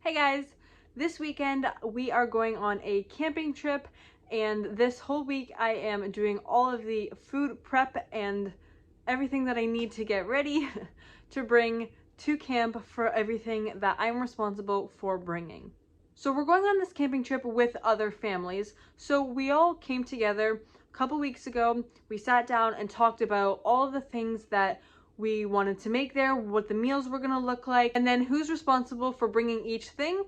Hey guys, this weekend we are going on a camping trip, and this whole week I am doing all of the food prep and everything that I need to get ready to bring to camp for everything that I'm responsible for bringing. So we're going on this camping trip with other families. So we all came together a couple weeks ago. We sat down and talked about all of the things that we wanted to make there, what the meals were gonna look like, and then who's responsible for bringing each thing.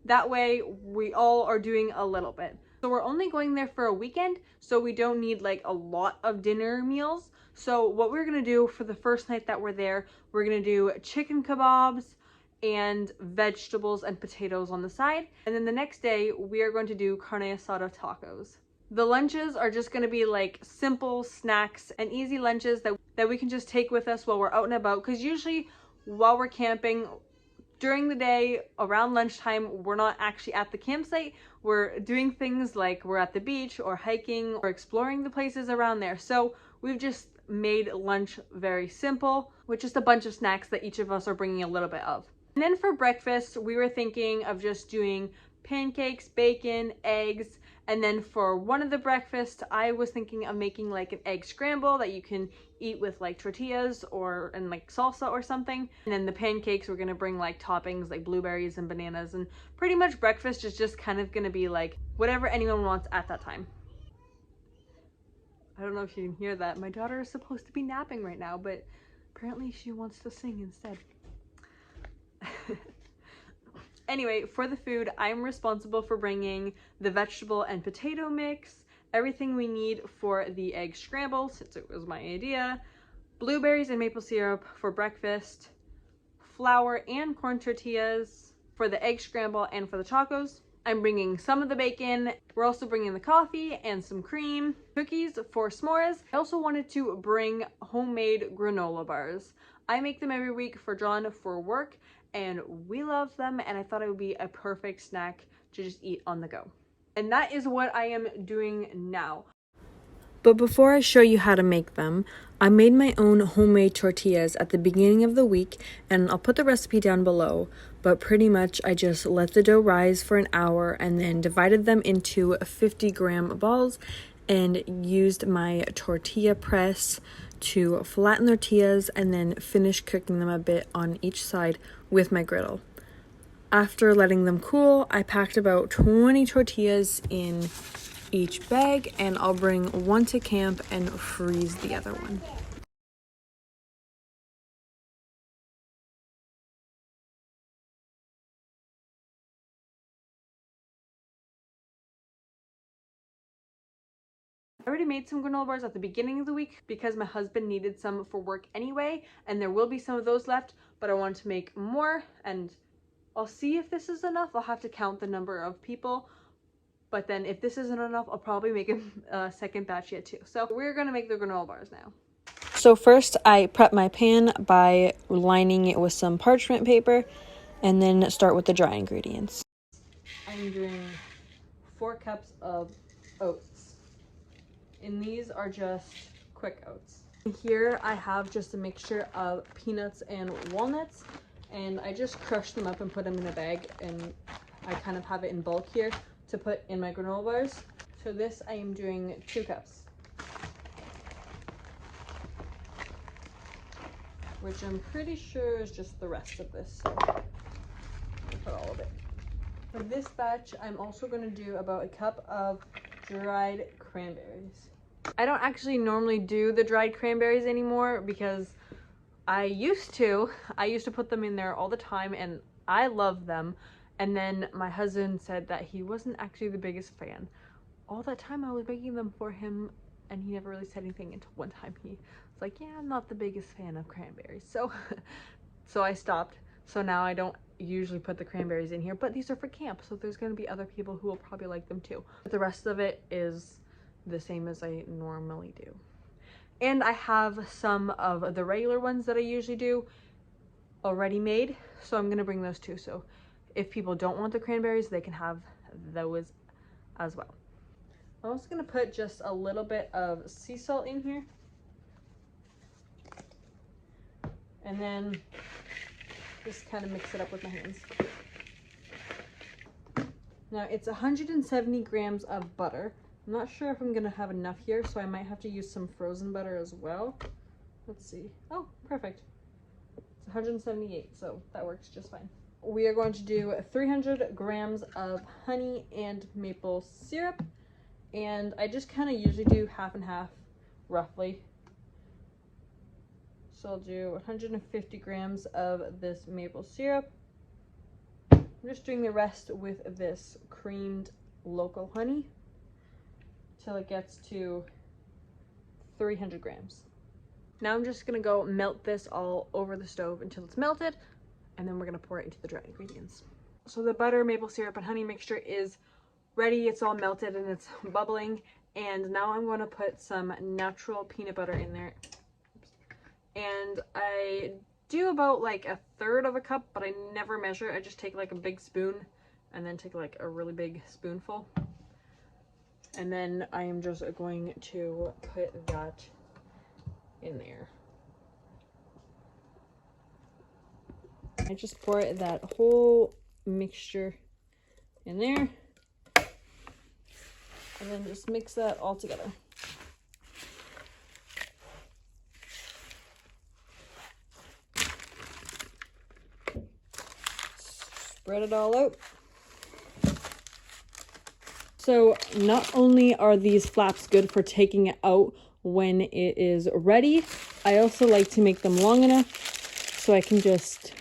That way we all are doing a little bit. So we're only going there for a weekend, so we don't need like a lot of dinner meals. So what we're gonna do for the first night that we're there, we're gonna do chicken kebabs and vegetables and potatoes on the side. And then the next day we are going to do carne asada tacos. The lunches are just gonna be like simple snacks and easy lunches that we can just take with us while we're out and about, because usually while we're camping during the day around lunchtime, we're not actually at the campsite. We're doing things like we're at the beach or hiking or exploring the places around there. So we've just made lunch very simple with just a bunch of snacks that each of us are bringing a little bit of. And then for breakfast, we were thinking of just doing pancakes, bacon, eggs, and then for one of the breakfasts, I was thinking of making like an egg scramble that you can eat with like tortillas and like salsa or something. And then the pancakes, we're gonna bring like toppings like blueberries and bananas, and pretty much breakfast is just kind of gonna be like whatever anyone wants at that time. I don't know if you can hear that. My daughter is supposed to be napping right now, but apparently she wants to sing instead. Anyway, for the food, I'm responsible for bringing the vegetable and potato mix, everything we need for the egg scramble, since it was my idea, blueberries and maple syrup for breakfast, flour and corn tortillas for the egg scramble and for the tacos. I'm bringing some of the bacon. We're also bringing the coffee and some cream, cookies for s'mores. I also wanted to bring homemade granola bars. I make them every week for John for work, and we love them, and I thought it would be a perfect snack to just eat on the go. And that is what I am doing now. But before I show you how to make them, I made my own homemade tortillas at the beginning of the week, and I'll put the recipe down below. But pretty much I just let the dough rise for an hour and then divided them into 50-gram balls and used my tortilla press to flatten the tortillas and then finish cooking them a bit on each side with my griddle. After letting them cool, I packed about 20 tortillas in each bag, and I'll bring one to camp and freeze the other one. I already made some granola bars at the beginning of the week because my husband needed some for work anyway, and there will be some of those left, but I wanted to make more, and I'll see if this is enough. I'll have to count the number of people, but then if this isn't enough, I'll probably make a second batch yet too. So we're gonna make the granola bars now. So first I prep my pan by lining it with some parchment paper and then start with the dry ingredients. I'm doing 4 cups of oats. And these are just quick oats. Here I have just a mixture of peanuts and walnuts, and I just crush them up and put them in a bag, and I kind of have it in bulk here to put in my granola bars. So this I am doing 2 cups, which I'm pretty sure is just the rest of this, so I'll put all of it. For this batch, I'm also going to do about 1 cup of dried cranberries. I don't actually normally do the dried cranberries anymore because I used to put them in there all the time and I love them. And then my husband said that he wasn't actually the biggest fan. All that time I was making them for him and he never really said anything until one time he was like, yeah, I'm not the biggest fan of cranberries. So, I stopped. So now I don't usually put the cranberries in here, but these are for camp. So there's going to be other people who will probably like them too. But the rest of it is the same as I normally do. And I have some of the regular ones that I usually do already made, so I'm gonna bring those too. So if people don't want the cranberries, they can have those as well. I'm also gonna put just a little bit of sea salt in here, and then just kind of mix it up with my hands. Now it's 170 grams of butter. I'm not sure if I'm gonna have enough here, so I might have to use some frozen butter as well. Let's see. Oh, perfect. It's 178, so that works just fine. We are going to do 300 grams of honey and maple syrup, and I just kind of usually do half and half, roughly. So I'll do 150 grams of this maple syrup. I'm just doing the rest with this creamed local honey till it gets to 300 grams. Now I'm just gonna go melt this all over the stove until it's melted, and then we're gonna pour it into the dry ingredients. So the butter, maple syrup, and honey mixture is ready. It's all melted and it's bubbling. And now I'm gonna put some natural peanut butter in there. And I do about like 1/3 of a cup, but I never measure. I just take like a big spoon and then take like a really big spoonful. And then I am just going to put that in there. I just pour that whole mixture in there and then just mix that all together. Spread it all out. So not only are these flaps good for taking it out when it is ready, I also like to make them long enough so I can just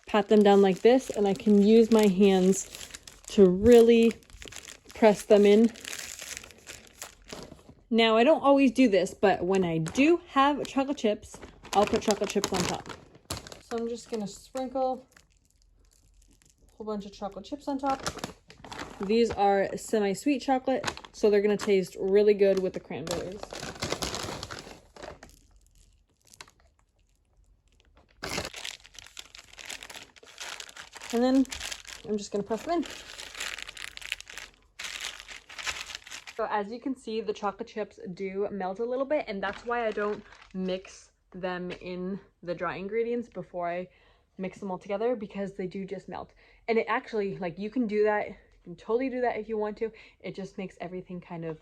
pat them down like this, and I can use my hands to really press them in. Now, I don't always do this, but when I do have chocolate chips, I'll put chocolate chips on top. So I'm just gonna sprinkle a whole bunch of chocolate chips on top. These are semi-sweet chocolate, so they're gonna taste really good with the cranberries. And then I'm just gonna press them in. So as you can see, the chocolate chips do melt a little bit, and that's why I don't mix them in the dry ingredients before I mix them all together, because they do just melt. And it actually, like, you can do that, you can totally do that if you want to. It just makes everything kind of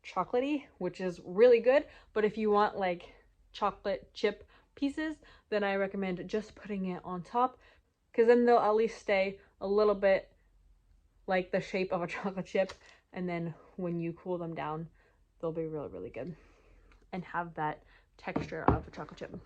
chocolatey, which is really good. But if you want like chocolate chip pieces, then I recommend just putting it on top, because then they'll at least stay a little bit like the shape of a chocolate chip, and then when you cool them down, they'll be really, really good and have that texture of a chocolate chip.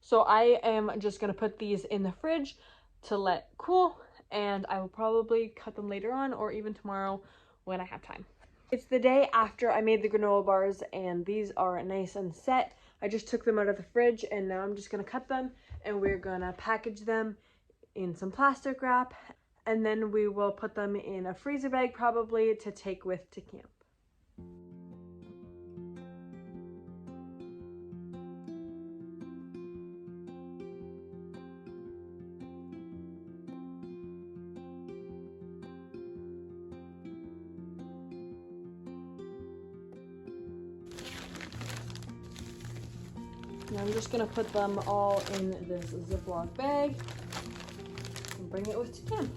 So I am just gonna put these in the fridge to let cool, and I will probably cut them later on or even tomorrow when I have time. It's the day after I made the granola bars, and these are nice and set. I just took them out of the fridge, and now I'm just gonna cut them, and we're gonna package them in some plastic wrap, and then we will put them in a freezer bag probably to take with to camp. Now I'm just gonna put them all in this Ziploc bag and bring it with to camp.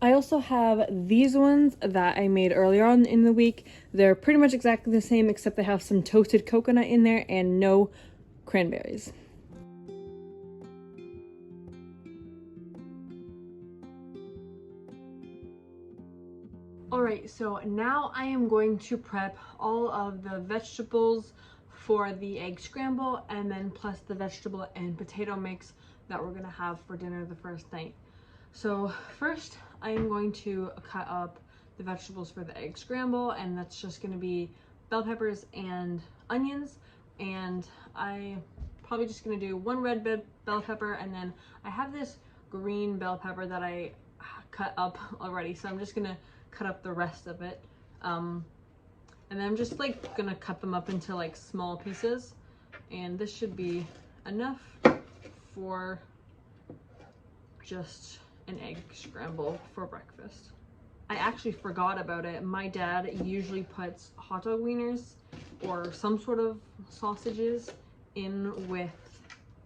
I also have these ones that I made earlier on in the week. They're pretty much exactly the same, except they have some toasted coconut in there and no cranberries. Alright, so now I am going to prep all of the vegetables for the egg scramble, and then plus the vegetable and potato mix that we're gonna have for dinner the first night. So first I am going to cut up the vegetables for the egg scramble, and that's just gonna be bell peppers and onions, and I probably just gonna do one red bell pepper, and then I have this green bell pepper that I cut up already, so I'm just gonna cut up the rest of it. And then I'm just like gonna cut them up into like small pieces, and this should be enough for just an egg scramble for breakfast. I actually forgot about it. My dad usually puts hot dog wieners or some sort of sausages in with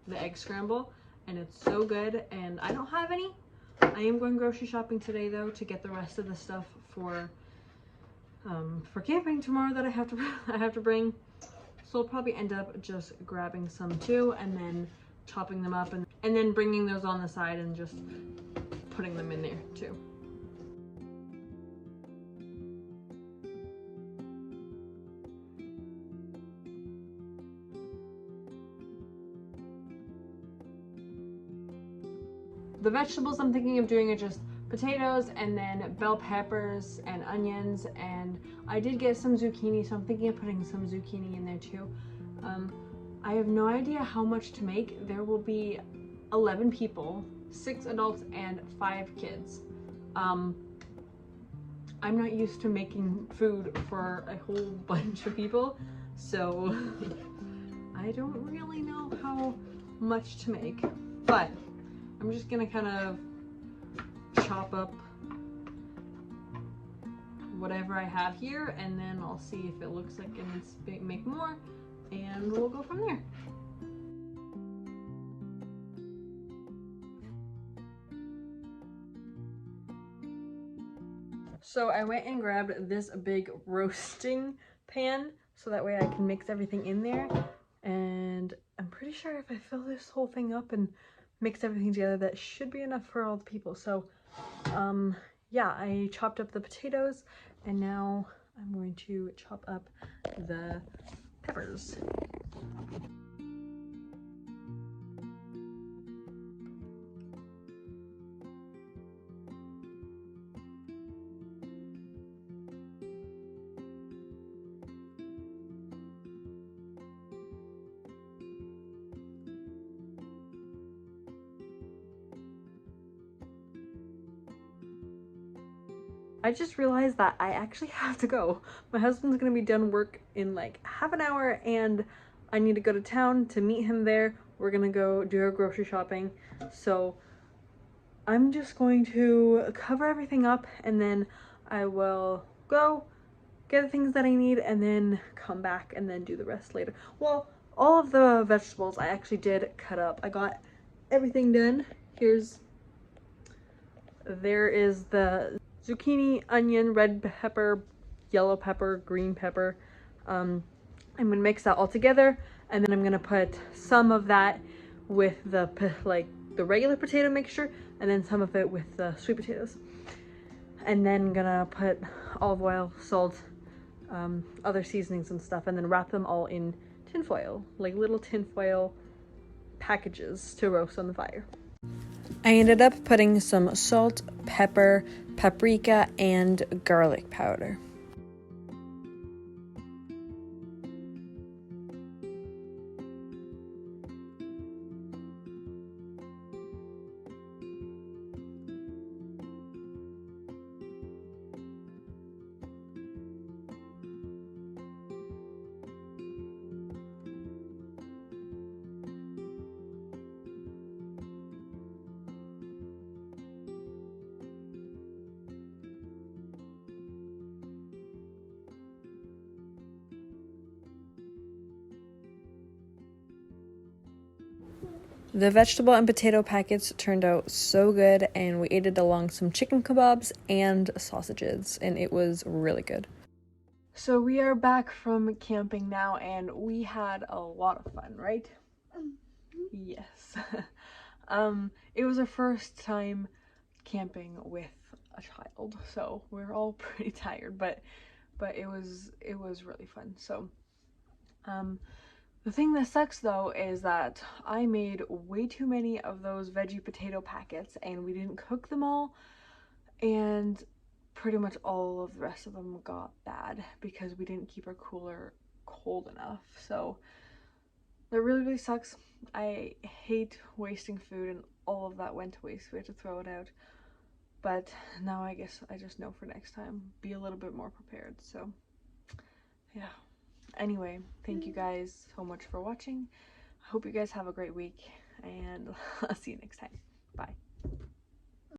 the egg scramble, and it's so good, and I don't have any, I am going grocery shopping today though to get the rest of the stuff for camping tomorrow that I have to bring. So I'll probably end up just grabbing some too and then chopping them up and then bringing those on the side and just putting them in there too. The vegetables I'm thinking of doing are just potatoes and then bell peppers and onions, and I did get some zucchini, so I'm thinking of putting some zucchini in there too. I have no idea how much to make. There will be 11 people, 6 adults and 5 kids. I'm not used to making food for a whole bunch of people, so I don't really know how much to make, but I'm just gonna kind of chop up whatever I have here, and then I'll see if it looks like it needs to make more, and we'll go from there. So I went and grabbed this big roasting pan so that way I can mix everything in there, and I'm pretty sure if I fill this whole thing up and mix everything together, that should be enough for all the people. So yeah, I chopped up the potatoes and now I'm going to chop up the peppers. I just realized that I actually have to go. My husband's gonna be done work in like half an hour and I need to go to town to meet him there. We're gonna go do our grocery shopping. So I'm just going to cover everything up and then I will go get the things that I need and then come back and then do the rest later. Well, all of the vegetables I actually did cut up. I got everything done. There is the zucchini, onion, red pepper, yellow pepper, green pepper. I'm gonna mix that all together and then I'm gonna put some of that with the regular potato mixture and then some of it with the sweet potatoes. And then gonna put olive oil, salt, other seasonings and stuff, and then wrap them all in tin foil, like little tin foil packages to roast on the fire. I ended up putting some salt, pepper, paprika, and garlic powder. The vegetable and potato packets turned out so good, and we ate it along some chicken kebabs and sausages, and it was really good. So we are back from camping now, and we had a lot of fun, right? Yes. It was our first time camping with a child, so we're all pretty tired, but it was really fun. So the thing that sucks though is that I made way too many of those veggie potato packets and we didn't cook them all, and pretty much all of the rest of them got bad because we didn't keep our cooler cold enough. So that really sucks. I hate wasting food, and all of that went to waste. We had to throw it out. But now I guess I just know for next time, be a little bit more prepared. So yeah. Anyway, thank you guys so much for watching. I hope you guys have a great week, and I'll see you next time. Bye.